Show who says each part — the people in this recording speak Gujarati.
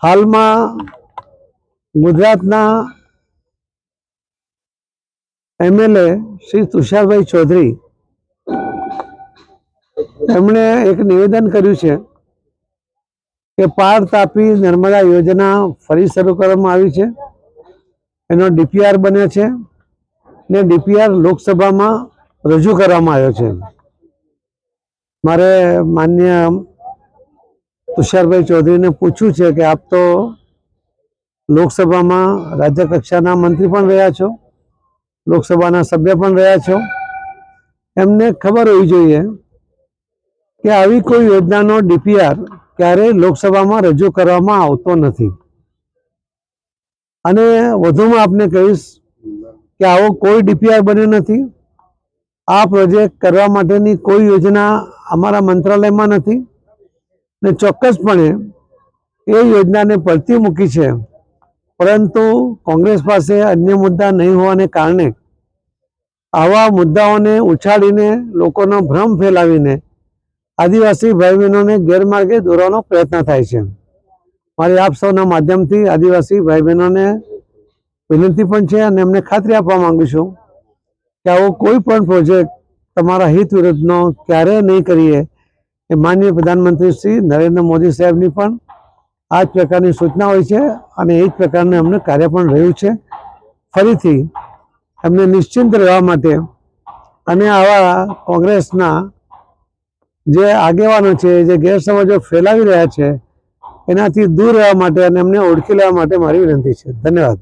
Speaker 1: હાલમાં ગુજરાતના એમએલએ શ્રી તુષારભાઈ ચૌધરી એમણે એક નિવેદન કર્યું છે કે પાર તાપી નર્મદા યોજના ફરી શરૂ કરવામાં આવી છે. એનો ડીપીઆર બન્યો છે ને ડીપીઆર લોકસભામાં રજૂ કરવામાં આવ્યો છે. મારે માન્ય તુષારભાઈ ચૌધરીને પૂછ્યું છે કે આપ તો લોકસભામાં રાજ્ય કક્ષાના મંત્રી પણ રહ્યા છો, લોકસભાના સભ્ય પણ રહ્યા છો, એમને ખબર હોવી જોઈએ કે આવી કોઈ યોજનાનો ડીપીઆર ક્યારેય લોકસભામાં રજૂ કરવામાં આવતો નથી. અને વધુમાં આપને કહીશ કે આવો કોઈ ડીપીઆર બન્યો નથી. આ પ્રોજેક્ટ કરવા માટેની કોઈ યોજના અમારા મંત્રાલયમાં નથી ને ચોક્કસપણે એ યોજનાને પડતી મૂકી છે. પરંતુ કોંગ્રેસ પાસે અન્ય મુદ્દા નહીં હોવાને કારણે આવા મુદ્દાઓને ઉછાળીને લોકોનો ભ્રમ ફેલાવીને આદિવાસી ભાઈ બહેનોને ગેરમાર્ગે દોરવાનો પ્રયત્ન થાય છે. મારી આપ સૌના માધ્યમથી આદિવાસી ભાઈ બહેનોને વિનંતી પણ છે અને એમને ખાતરી આપવા માંગુ છું કે આવો કોઈ પણ પ્રોજેક્ટ તમારા હિત વિરુદ્ધનો ક્યારેય નહીં કરીએ. એ માનનીય પ્રધાનમંત્રી શ્રી નરેન્દ્ર મોદી સાહેબની પણ આ જ પ્રકારની સૂચના હોય છે અને એ જ પ્રકારનું એમને કાર્ય પણ રહ્યું છે. ફરીથી એમને નિશ્ચિંત રહેવા માટે અને આવા કોંગ્રેસના જે આગેવાનો છે જે ગેરસમજો ફેલાવી રહ્યા છે એનાથી દૂર રહેવા માટે અને એમને ઓળખી લેવા માટે મારી વિનંતી છે. ધન્યવાદ.